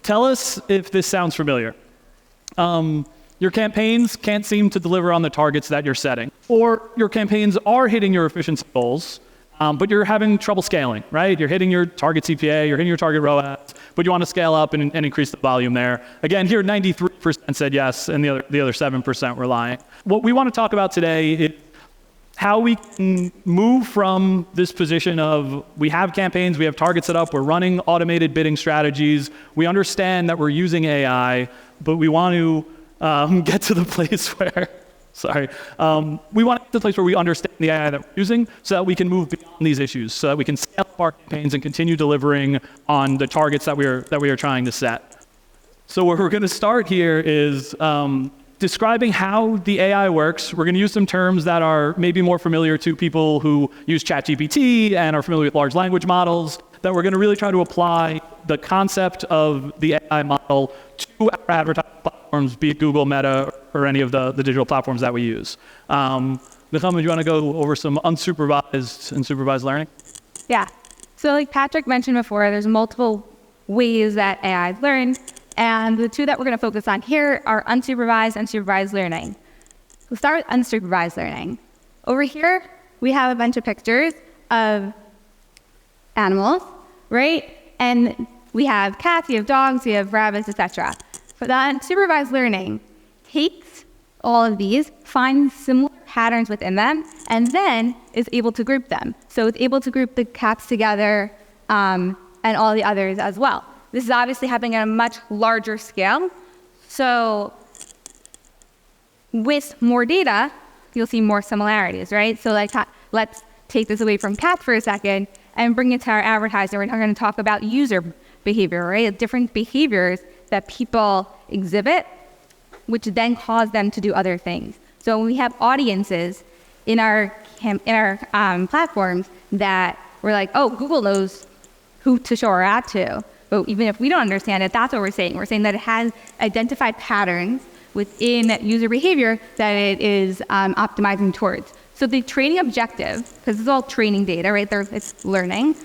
tell us if this sounds familiar. Your campaigns can't seem to deliver on the targets that you're setting, or your campaigns are hitting your efficiency goals, but you're having trouble scaling, right? You're hitting your target CPA, you're hitting your target ROAS, but you want to scale up and increase the volume there. Again, here 93% said yes, and the other 7% were lying. What we want to talk about today is how we can move from this position of we have campaigns, we have targets set up, we're running automated bidding strategies, we understand that we're using AI, but we want to get to the place where, we want to get to the place where we understand the AI that we're using so that we can move beyond these issues, so that we can scale up our campaigns and continue delivering on the targets that we are trying to set. So where we're going to start here is describing how the AI works. We're going to use some terms that are maybe more familiar to people who use ChatGPT and are familiar with large language models, that we're going to really try to apply the concept of the AI model to our advertising platforms, be it Google, Meta, or any of the digital platforms that we use. Nechama, do you want to go over some unsupervised and supervised learning? Yeah. So like Patrick mentioned before, there's multiple ways that AI learns. And the two that we're going to focus on here are unsupervised and supervised learning. We'll start with unsupervised learning. Over here, we have a bunch of pictures of animals, right? And we have cats, we have dogs, we have rabbits, etc. But the unsupervised learning takes all of these, finds similar patterns within them, and then is able to group them. So it's able to group the cats together and all the others as well. This is obviously happening at a much larger scale. So with more data, you'll see more similarities, right? So like, let's take this away from cats for a second and bring it to our advertiser. We're going to talk about user behavior, right? Different behaviors that people exhibit, which then cause them to do other things. So when we have audiences in our platforms that we're like, oh, Google knows who to show our ad to. But even if we don't understand it, that's what we're saying. We're saying that it has identified patterns within user behavior that it is optimizing towards. So the training objective, because it's all training data, right? It's learning.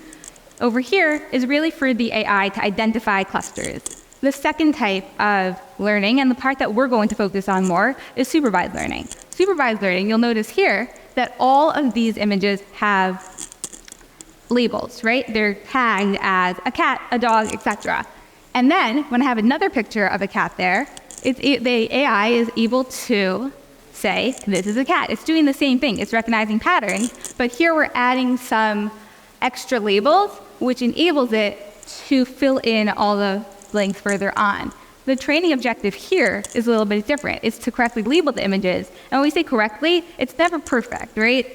Over here is really for the AI to identify clusters. The second type of learning, and the part that we're going to focus on more, is supervised learning. Supervised learning, you'll notice here that all of these images have labels, right? They're tagged as a cat, a dog, etc. And then when I have another picture of a cat there, the AI is able to say, this is a cat. It's doing the same thing. It's recognizing patterns, but here we're adding some extra labels, which enables it to fill in all the blanks further on. The training objective here is a little bit different. It's to correctly label the images. And when we say correctly, it's never perfect, right?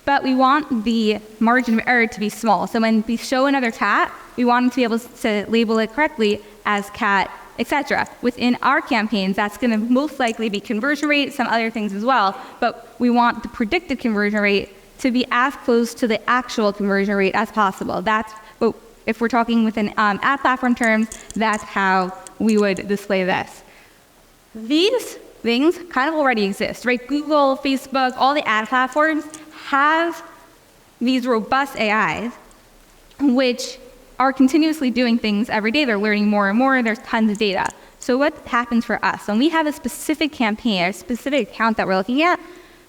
But we want the margin of error to be small. So when we show another cat, we want to be able to label it correctly as cat, etc. Within our campaigns, that's going to most likely be conversion rate, some other things as well. But we want the predicted conversion rate to be as close to the actual conversion rate as possible. That's, but if we're talking within ad platform terms, that's how we would display this. These things kind of already exist, right? Google, Facebook, all the ad platforms have these robust AIs, which are continuously doing things every day. They're learning more and more, and there's tons of data. So what happens for us? When we have a specific campaign, a specific account that we're looking at,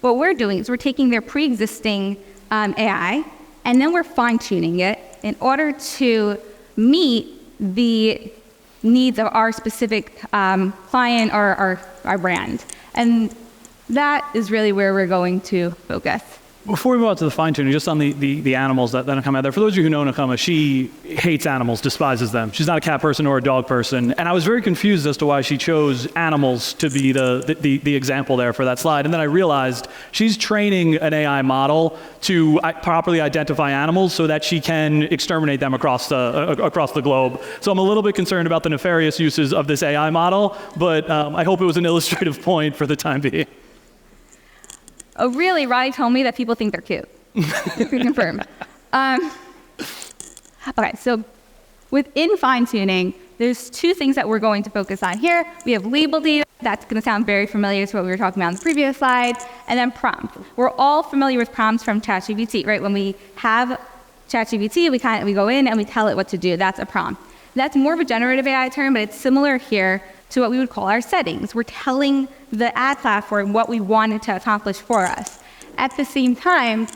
what we're doing is we're taking their pre-existing AI, and then we're fine-tuning it in order to meet the needs of our specific client or our brand. And that is really where we're going to focus. Before we move on to the fine-tuning, just on the animals that come out there, for those of you who know Nechama, she hates animals, despises them. She's not a cat person or a dog person. And I was very confused as to why she chose animals to be the example there for that slide. And then I realized she's training an AI model to properly identify animals so that she can exterminate them across the globe. So I'm a little bit concerned about the nefarious uses of this AI model, but I hope it was an illustrative point for the time being. Oh, really? Ronnie told me that people think they're cute. You can confirm. Okay, so within fine-tuning, there's two things that we're going to focus on here. We have label data. That's going to sound very familiar to what we were talking about on the previous slide. And then prompts. We're all familiar with prompts from ChatGPT, right? When we have ChatGPT, we go in and we tell it what to do. That's a prompt. That's more of a generative AI term, but it's similar here to what we would call our settings. We're telling the ad platform what we want it to accomplish for us. At the same time,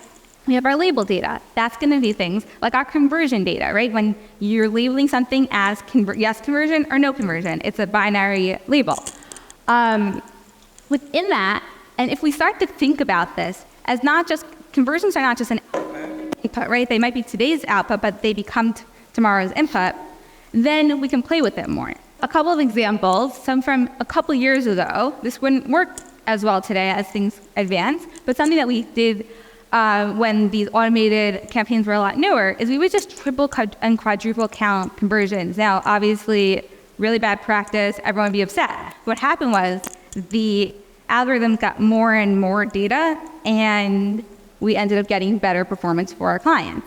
we have our label data. That's going to be things like our conversion data, right? When you're labeling something as yes conversion or no conversion, it's a binary label. Within that, and if we start to think about this as not just, conversions are not just an input, right? They might be today's output, but they become tomorrow's input, then we can play with it more. A couple of examples, some from a couple years ago. This wouldn't work as well today as things advance, but something that we did when these automated campaigns were a lot newer is we would just triple and quadruple count conversions. Now, obviously, really bad practice, everyone would be upset. What happened was the algorithm got more and more data, and we ended up getting better performance for our clients.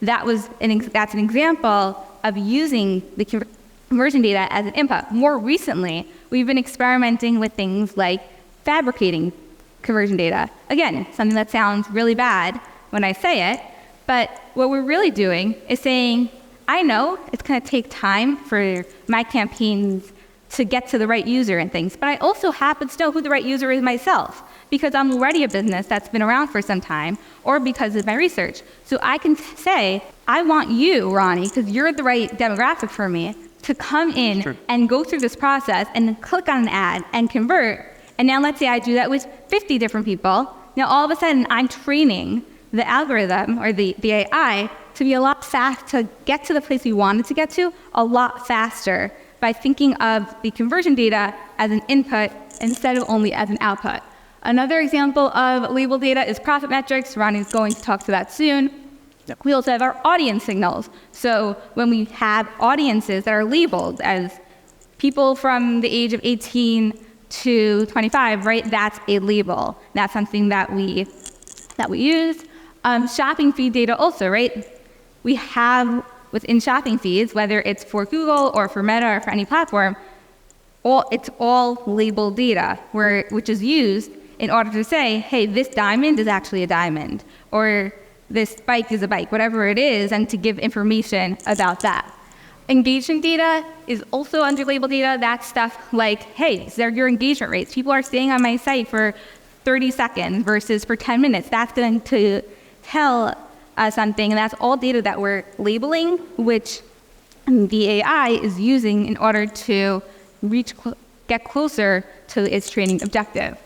That's an example of using the conversion data as an input. More recently, we've been experimenting with things like fabricating conversion data. Again, something that sounds really bad when I say it, but what we're really doing is saying, I know it's going to take time for my campaigns to get to the right user and things, but I also happen to know who the right user is myself because I'm already a business that's been around for some time or because of my research. So I can say, I want you, Ronnie, because you're the right demographic for me, to come in and go through this process and click on an ad and convert. And now let's say I do that with 50 different people. Now all of a sudden I'm training the algorithm or the AI to be a lot fast to get to the place we wanted to get to a lot faster by thinking of the conversion data as an input instead of only as an output. Another example of label data is profit metrics. Ronnie's going to talk to that soon. Yep. We also have our audience signals. So when we have audiences that are labeled as people from the age of 18 to 25, right? That's a label. That's something that we use. Shopping feed data also, right? We have within shopping feeds, whether it's for Google or for Meta or for any platform, it's all labeled data, which is used in order to say, hey, this diamond is actually a diamond, or this bike is a bike, whatever it is, and to give information about that. Engagement data is also under label data. That's stuff like, hey, these are your engagement rates. People are staying on my site for 30 seconds versus for 10 minutes. That's going to tell us something, and that's all data that we're labeling, which the AI is using in order to get closer to its training objective.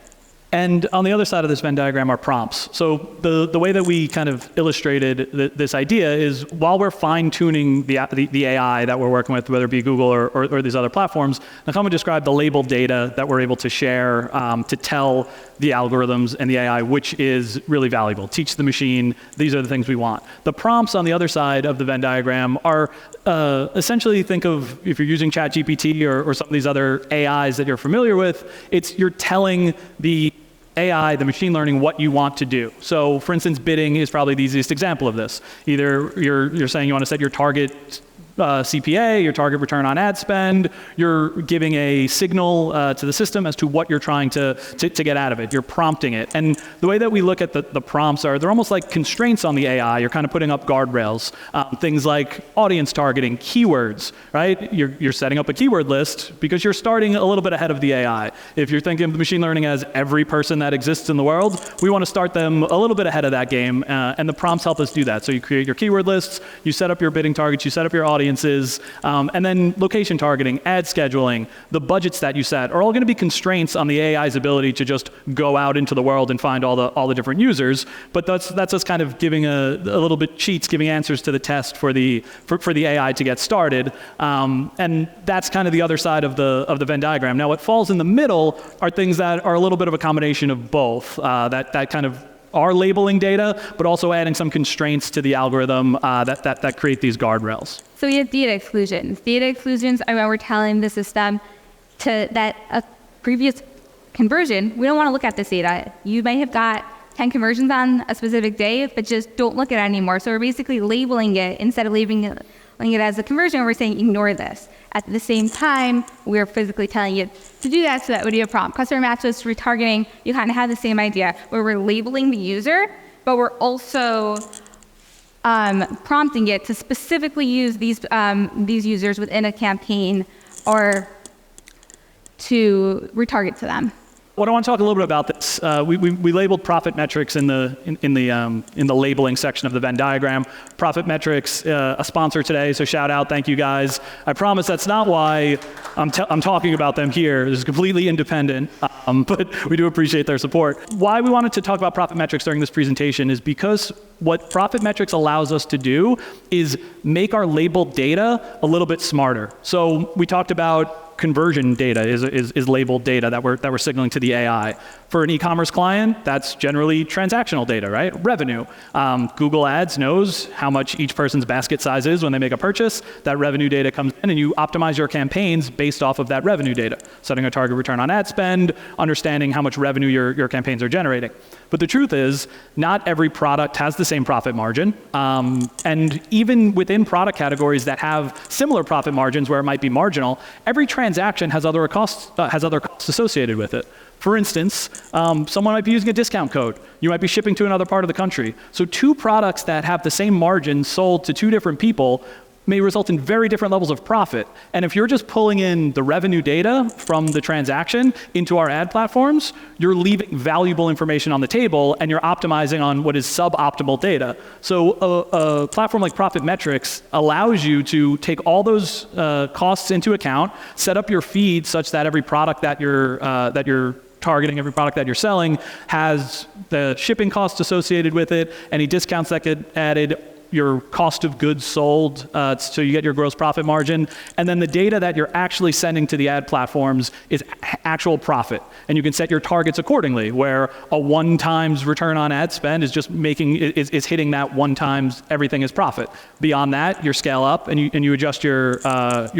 And on the other side of this Venn diagram are prompts. So the way that we kind of illustrated this idea is while we're fine-tuning the AI that we're working with, whether it be Google or these other platforms, Nechama described the labeled data that we're able to share to tell the algorithms and the AI which is really valuable. Teach the machine, these are the things we want. The prompts on the other side of the Venn diagram are essentially, think of if you're using ChatGPT or some of these other AIs that you're familiar with, you're telling the AI, the machine learning, what you want to do. So for instance, bidding is probably the easiest example of this. Either you're saying you want to set your target CPA, your target return on ad spend, you're giving a signal to the system as to what you're trying to get out of it. You're prompting it. And the way that we look at the prompts they're almost like constraints on the AI. You're kind of putting up guardrails. Things like audience targeting, keywords, right? You're setting up a keyword list because you're starting a little bit ahead of the AI. If you're thinking of machine learning as every person that exists in the world, we want to start them a little bit ahead of that game, and the prompts help us do that. So you create your keyword lists, you set up your bidding targets, you set up your audiences, and then location targeting, ad scheduling, the budgets that you set are all going to be constraints on the AI's ability to just go out into the world and find all the different users. But that's us kind of giving a little bit cheats, giving answers to the test for the AI to get started. And that's kind of the other side of the Venn diagram. Now, what falls in the middle are things that are a little bit of a combination of both. That kind of are labeling data, but also adding some constraints to the algorithm that create these guardrails. So we have data exclusions. Data exclusions are when we're telling the system that a previous conversion, we don't want to look at this data. You may have got 10 conversions on a specific day, but just don't look at it anymore. So we're basically labeling it, instead of labeling it as a conversion, we're saying ignore this. At the same time, we're physically telling you to do that, so that would be a prompt. Customer match list retargeting, you kind of have the same idea, where we're labeling the user, but we're also prompting it to specifically use these users within a campaign or to retarget to them. What I want to talk a little bit about this. We labeled profit metrics in the labeling section of the Venn diagram. Profit metrics, a sponsor today, so shout out, thank you guys. I promise that's not why I'm talking about them here. This is completely independent, but we do appreciate their support. Why we wanted to talk about profit metrics during this presentation is because what profit metrics allows us to do is make our labeled data a little bit smarter. So we talked about conversion data is labeled data that we're signaling to the AI. For an e-commerce client, that's generally transactional data, right? Revenue. Google Ads knows how much each person's basket size is when they make a purchase. That revenue data comes in, and you optimize your campaigns based off of that revenue data, setting a target return on ad spend, understanding how much revenue your campaigns are generating. But the truth is, not every product has the same profit margin. And even within product categories that have similar profit margins where it might be marginal, every transaction has other costs associated with it. For instance, someone might be using a discount code. You might be shipping to another part of the country. So two products that have the same margin sold to two different people may result in very different levels of profit. And if you're just pulling in the revenue data from the transaction into our ad platforms, you're leaving valuable information on the table and you're optimizing on what is suboptimal data. So a platform like Profit Metrics allows you to take all those costs into account, set up your feed such that every product that you're targeting, every product that you're selling has the shipping costs associated with it, any discounts that get added, your cost of goods sold, so you get your gross profit margin, and then the data that you're actually sending to the ad platforms is actual profit. And you can set your targets accordingly, where a 1 times return on ad spend is just is hitting that 1 times everything is profit. Beyond that, you scale up and you adjust your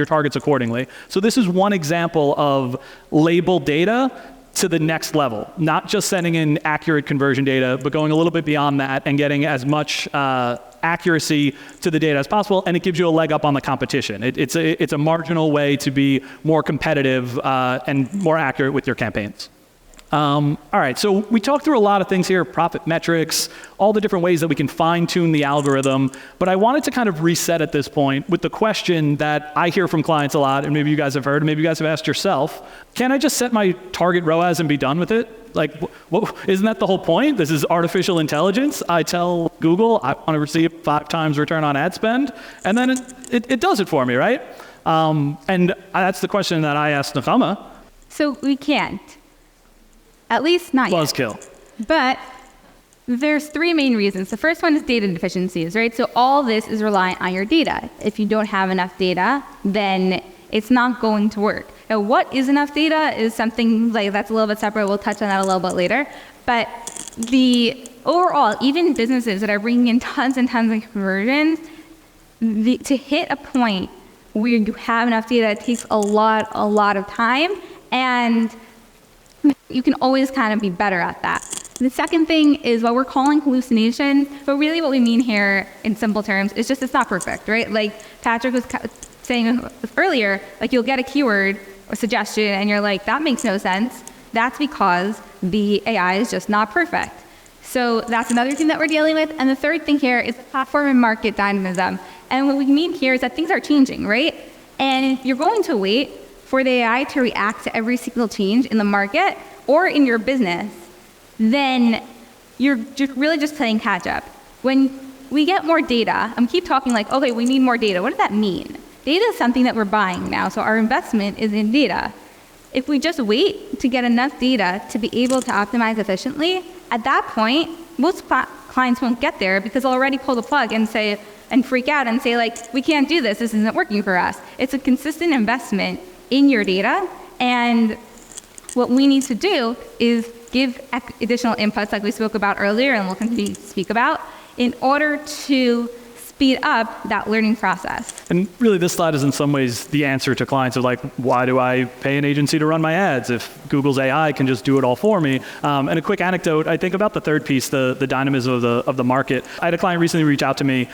targets accordingly. So this is one example of labeled data to the next level, not just sending in accurate conversion data, but going a little bit beyond that and getting as much accuracy to the data as possible, and it gives you a leg up on the competition. It's a marginal way to be more competitive and more accurate with your campaigns. All right, so we talked through a lot of things here, profit metrics, all the different ways that we can fine-tune the algorithm, but I wanted to kind of reset at this point with the question that I hear from clients a lot, and maybe you guys have heard, and maybe you guys have asked yourself, can I just set my target ROAS and be done with it? Like, isn't that the whole point? This is artificial intelligence. I tell Google I want to receive 5 times return on ad spend, and then it does it for me, right? And that's the question that I asked Nechama. So we can't. At least not yet. Buzzkill. But there's 3 main reasons. The first one is data deficiencies, right? So all this is reliant on your data. If you don't have enough data, then it's not going to work. Now, what is enough data is something like that's a little bit separate. We'll touch on that a little bit later. But the overall, even businesses that are bringing in tons and tons of conversions, to hit a point where you have enough data, it takes a lot of time, and you can always kind of be better at that. The second thing is what we're calling hallucinations, but really what we mean here in simple terms is just it's not perfect, right? Like Patrick was saying earlier, like you'll get a keyword or suggestion and you're like, that makes no sense. That's because the AI is just not perfect. So that's another thing that we're dealing with. And the third thing here is platform and market dynamism. And what we mean here is that things are changing, right? And if you're going to wait for the AI to react to every single change in the market or in your business, then you're really just playing catch up. When we get more data, I'm keep talking like, okay, we need more data. What does that mean? Data is something that we're buying now, so our investment is in data. If we just wait to get enough data to be able to optimize efficiently, at that point, most clients won't get there because they'll already pull the plug and freak out and say like, we can't do this, this isn't working for us. It's a consistent investment in your data, and what we need to do is give additional inputs like we spoke about earlier and we'll continue to speak about in order to speed up that learning process. And really this slide is in some ways the answer to clients of like, why do I pay an agency to run my ads if Google's AI can just do it all for me? And a quick anecdote, I think about the third piece, the dynamism of the market. I had a client recently reach out to me.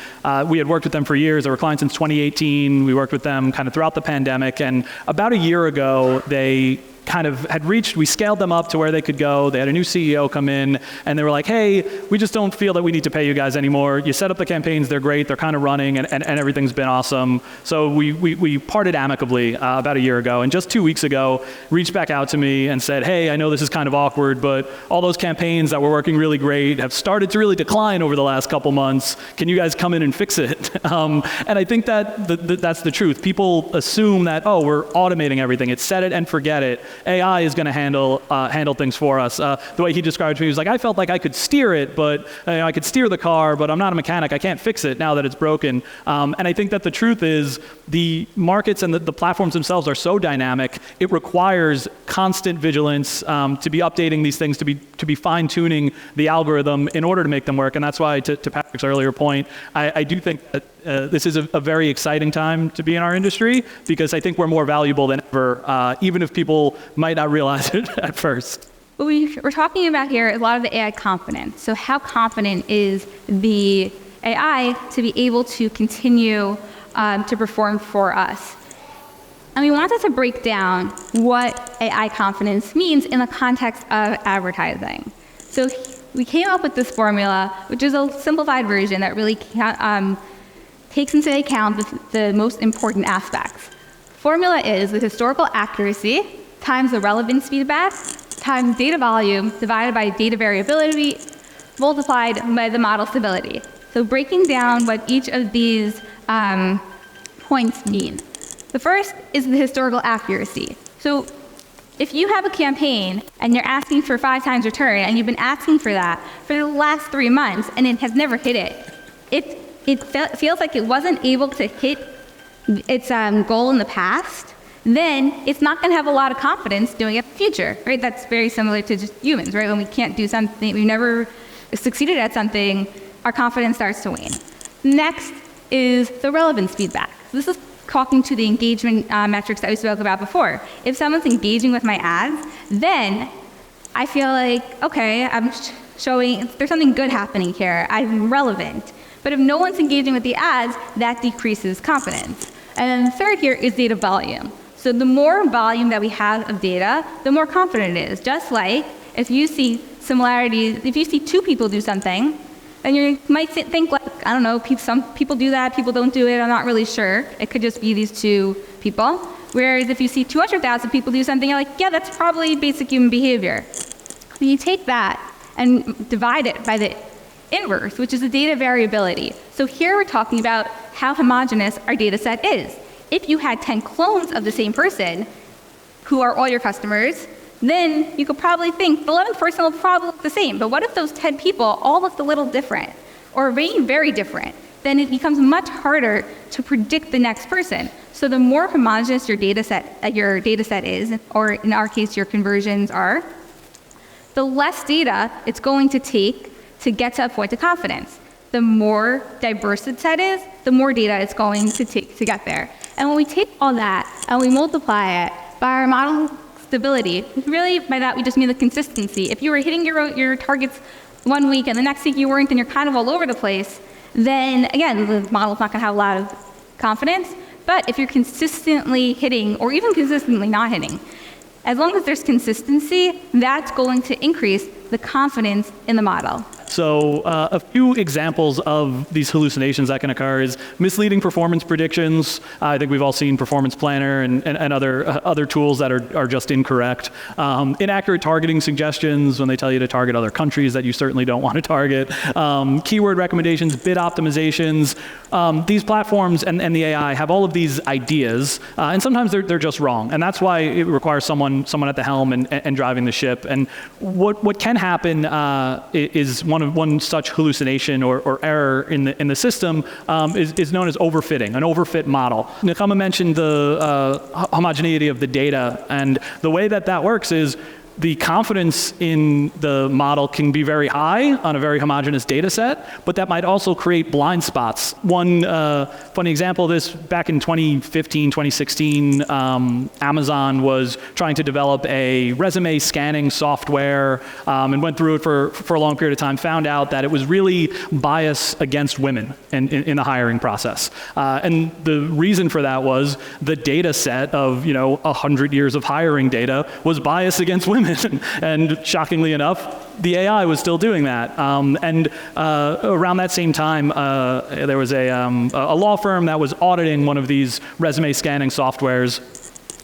We had worked with them for years. They were clients since 2018. We worked with them kind of throughout the pandemic. And about a year ago, they we scaled them up to where they could go. They had a new CEO come in, and they were like, hey, we just don't feel that we need to pay you guys anymore. You set up the campaigns, they're great, they're kind of running, and everything's been awesome. So we parted amicably about a year ago, and just 2 weeks ago, reached back out to me and said, hey, I know this is kind of awkward, but all those campaigns that were working really great have started to really decline over the last couple months. Can you guys come in and fix it? And I think that that's the truth. People assume that, oh, we're automating everything. It's set it and forget it. AI is going to handle things for us. The way he described it to me, he was like, I felt like I could steer it, but I could steer the car, but I'm not a mechanic. I can't fix it now that it's broken. And I think that the truth is the markets and the platforms themselves are so dynamic. It requires constant vigilance to be updating these things, to be fine-tuning the algorithm in order to make them work. And that's why, to Patrick's earlier point, I do think that this is a very exciting time to be in our industry, because I think we're more valuable than ever, even if people might not realize it at first. What we're talking about here is a lot of the AI confidence. So how confident is the AI to be able to continue to perform for us? And we wanted to break down what AI confidence means in the context of advertising. So we came up with this formula, which is a simplified version that really takes into account the most important aspects. Formula is the historical accuracy times the relevance feedback times data volume divided by data variability multiplied by the model stability. So breaking down what each of these points mean. The first is the historical accuracy. So if you have a campaign and you're asking for 5 times return, and you've been asking for that for the last 3 months and it has never hit it, it feels like it wasn't able to hit its goal in the past, then it's not going to have a lot of confidence doing it in the future, right? That's very similar to just humans, right? When we can't do something, we've never succeeded at something, our confidence starts to wane. Next is the relevance feedback. This is talking to the engagement metrics that we spoke about before. If someone's engaging with my ads, then I feel like, okay, I'm showing, there's something good happening here, I'm relevant. But if no one's engaging with the ads, that decreases confidence. And then the third here is data volume. So the more volume that we have of data, the more confident it is. Just like if you see similarities, if you see 2 people do something, then you might think like, I don't know, some people do that, people don't do it, I'm not really sure. It could just be these 2 people. Whereas if you see 200,000 people do something, you're like, yeah, that's probably basic human behavior. When you take that and divide it by the inverse, which is the data variability. So here we're talking about how homogeneous our data set is. If you had 10 clones of the same person who are all your customers, then you could probably think the 11th person will probably look the same. But what if those 10 people all looked a little different or very, very different? Then it becomes much harder to predict the next person. So the more homogeneous your data set is, or in our case, your conversions are, the less data it's going to take to get to a point of confidence. The more diverse the set is, the more data it's going to take to get there. And when we take all that and we multiply it by our model stability, really by that we just mean the consistency. If you were hitting your targets 1 week and the next week you weren't and you're kind of all over the place, then again, the model's not gonna have a lot of confidence. But if you're consistently hitting or even consistently not hitting, as long as there's consistency, that's going to increase the confidence in the model. So a few examples of these hallucinations that can occur is misleading performance predictions. I think we've all seen Performance Planner and other tools that are just incorrect. Inaccurate targeting suggestions when they tell you to target other countries that you certainly don't want to target. Keyword recommendations, bid optimizations. These platforms and the AI have all of these ideas, and sometimes they're just wrong. And that's why it requires someone at the helm and driving the ship. And what can happen is one such hallucination or error in the system is known as overfitting, an overfit model. Nechama mentioned the homogeneity of the data, and the way that works is the confidence in the model can be very high on a very homogeneous data set, but that might also create blind spots. One funny example of this, back in 2015, 2016, Amazon was trying to develop a resume scanning software and went through it for a long period of time, found out that it was really biased against women in the hiring process. And the reason for that was the data set of 100 years of hiring data was biased against women. And shockingly enough, the AI was still doing that. And around that same time, there was a law firm that was auditing one of these resume scanning softwares,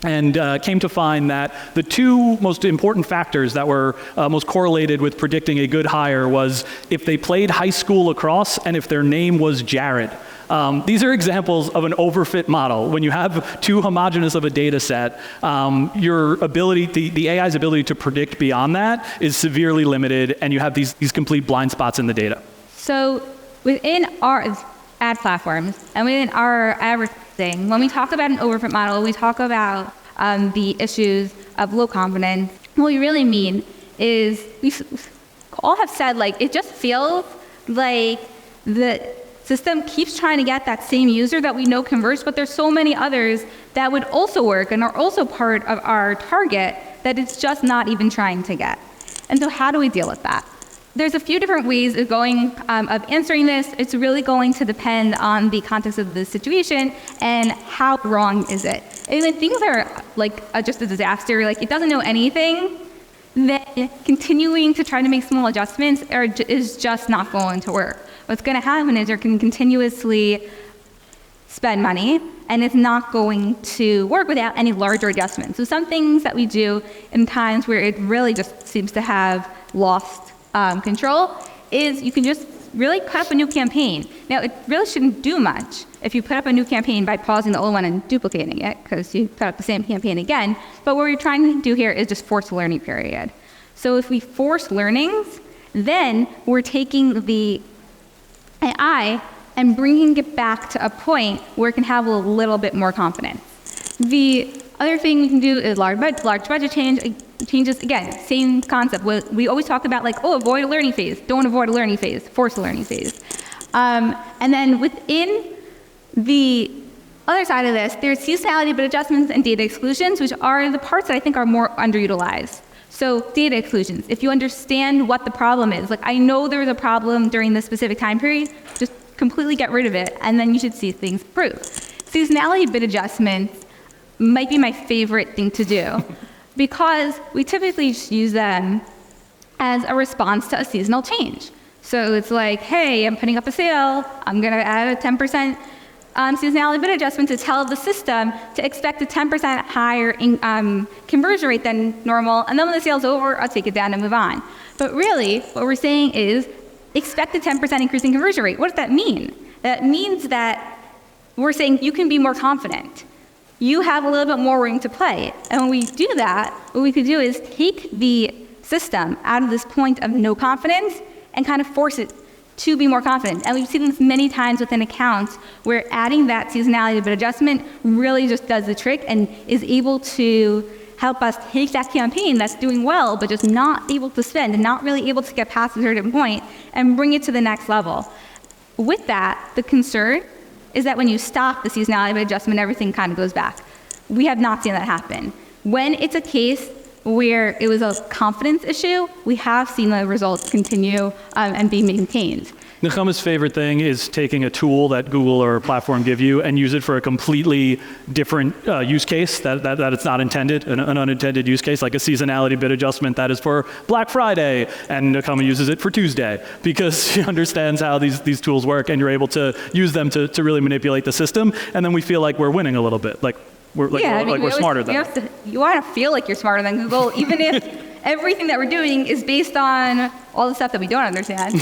and came to find that the two most important factors that were most correlated with predicting a good hire was if they played high school lacrosse and if their name was Jared. These are examples of an overfit model. When you have too homogeneous of a data set, your ability, the AI's ability to predict beyond that is severely limited, and you have these complete blind spots in the data. So within our ad platforms and within our advertising, when we talk about an overfit model, we talk about the issues of low confidence. What we really mean is we all have said, like, it just feels like the system keeps trying to get that same user that we know converts, but there's so many others that would also work and are also part of our target that it's just not even trying to get. And so how do we deal with that? There's a few different ways of of answering this. It's really going to depend on the context of the situation and how wrong is it. And when things are just a disaster, like it doesn't know anything, then continuing to try to make small adjustments is just not going to work. What's going to happen is you can continuously spend money, and it's not going to work without any larger adjustments. So some things that we do in times where it really just seems to have lost control is you can just really put up a new campaign. Now, it really shouldn't do much if you put up a new campaign by pausing the old one and duplicating it, because you put up the same campaign again. But what we're trying to do here is just force a learning period. So if we force learnings, then we're taking the AI and bringing it back to a point where it can have a little bit more confidence. The other thing we can do is large budget changes. Again, same concept. We always talk about avoid a learning phase. Don't avoid a learning phase. Force a learning phase. And then within the other side of this, there's seasonality bit adjustments and data exclusions, which are the parts that I think are more underutilized. So data exclusions, if you understand what the problem is, I know there was a problem during this specific time period, just completely get rid of it, and then you should see things improve. Seasonality bit adjustments might be my favorite thing to do because we typically just use them as a response to a seasonal change. So it's like, hey, I'm putting up a sale, I'm gonna add a 10% seasonality bit adjustment to tell the system to expect a 10% higher conversion rate than normal, and then when the sale's over, I'll take it down and move on. But really, what we're saying is expect a 10% increase in conversion rate. What does that mean? That means that we're saying you can be more confident. You have a little bit more room to play. And when we do that, what we could do is take the system out of this point of no confidence and kind of force it to be more confident. And we've seen this many times within accounts where adding that seasonality bit adjustment really just does the trick and is able to help us take that campaign that's doing well but just not able to spend and not really able to get past a certain point and bring it to the next level. With that, the concern is that when you stop the seasonality bit adjustment, everything kind of goes back. We have not seen that happen. When it's a case where it was a confidence issue, we have seen the results continue and be maintained. Nechama's favorite thing is taking a tool that Google or a platform give you and use it for a completely different use case that it's not intended, an unintended use case, like a seasonality bit adjustment that is for Black Friday, and Nechama uses it for Tuesday because she understands how these tools work, and you're able to use them to really manipulate the system, and then we feel like we're winning a little bit, we're smarter than them. You want to feel like you're smarter than Google, even if everything that we're doing is based on all the stuff that we don't understand.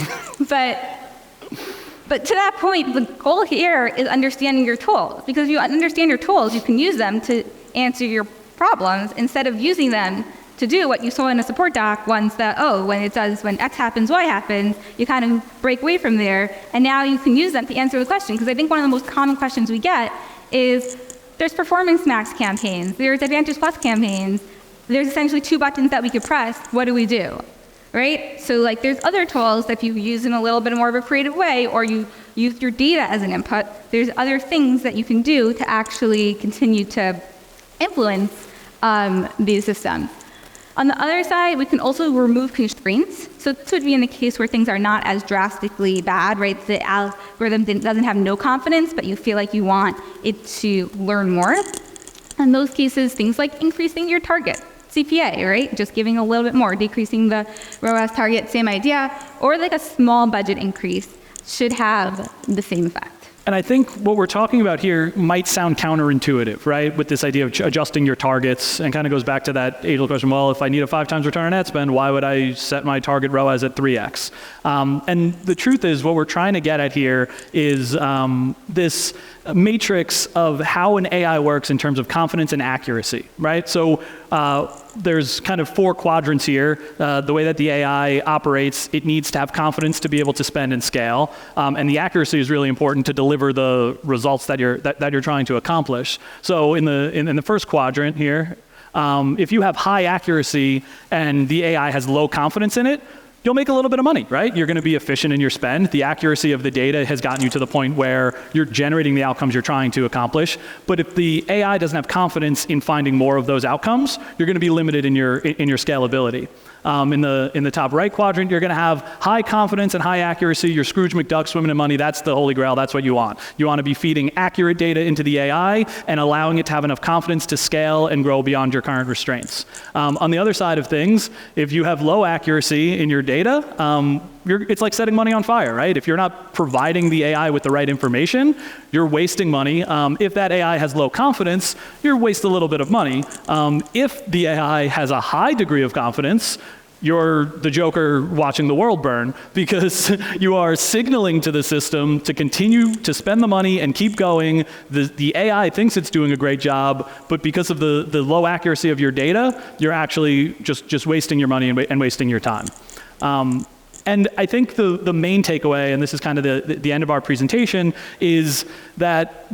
But to that point, the goal here is understanding your tools. Because if you understand your tools, you can use them to answer your problems instead of using them to do what you saw in a support doc once that, when X happens, Y happens, you kind of break away from there. And now you can use them to answer the question. Because I think one of the most common questions we get is, there's Performance Max campaigns, there's Advantage Plus campaigns, there's essentially two buttons that we could press. What do we do? Right? So like there's other tools that if you use in a little bit more of a creative way, or you use your data as an input, there's other things that you can do to actually continue to influence these systems. On the other side, we can also remove constraints. So this would be in the case where things are not as drastically bad, right? The algorithm doesn't have no confidence, but you feel like you want it to learn more. In those cases, things like increasing your target CPA, right? Just giving a little bit more, decreasing the ROAS target, same idea, or like a small budget increase should have the same effect. And I think what we're talking about here might sound counterintuitive, right? With this idea of adjusting your targets, and kind of goes back to that age-old question, well, if I need a 5 times return on ad spend, why would I set my target ROAS at 3x? And the truth is, what we're trying to get at here is this matrix of how an AI works in terms of confidence and accuracy, right? So there's kind of 4 quadrants here. The way that the AI operates, it needs to have confidence to be able to spend and scale, and the accuracy is really important to deliver the results that you're trying to accomplish. So in the first quadrant here, if you have high accuracy and the AI has low confidence in it, you'll make a little bit of money, right? You're going to be efficient in your spend. The accuracy of the data has gotten you to the point where you're generating the outcomes you're trying to accomplish. But if the AI doesn't have confidence in finding more of those outcomes, you're going to be limited in your scalability. In the top right quadrant, you're going to have high confidence and high accuracy. You're Scrooge McDuck swimming in money. That's the holy grail. That's what you want. You want to be feeding accurate data into the AI and allowing it to have enough confidence to scale and grow beyond your current restraints. On the other side of things, if you have low accuracy in your data, it's like setting money on fire, right? If you're not providing the AI with the right information, you're wasting money. If that AI has low confidence, you're wasting a little bit of money. If the AI has a high degree of confidence, you're the Joker watching the world burn, because you are signaling to the system to continue to spend the money and keep going. The AI thinks it's doing a great job, but because of the low accuracy of your data, you're actually just wasting your money and wasting your time. And I think the main takeaway, and this is kind of the end of our presentation, is that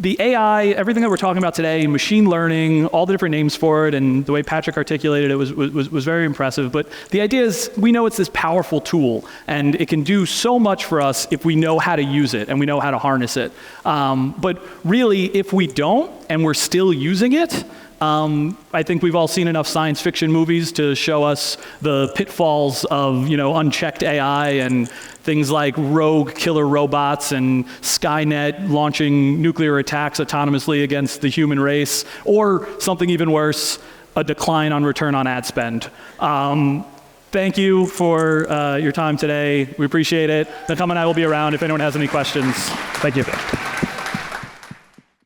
the AI, everything that we're talking about today, machine learning, all the different names for it, and the way Patrick articulated it was very impressive. But the idea is, we know it's this powerful tool, and it can do so much for us if we know how to use it and we know how to harness it. But really, if we don't and we're still using it, I think we've all seen enough science fiction movies to show us the pitfalls of, unchecked AI and things like rogue killer robots and Skynet launching nuclear attacks autonomously against the human race, or something even worse, a decline on return on ad spend. Thank you for your time today. We appreciate it. Nechama and I will be around if anyone has any questions. Thank you.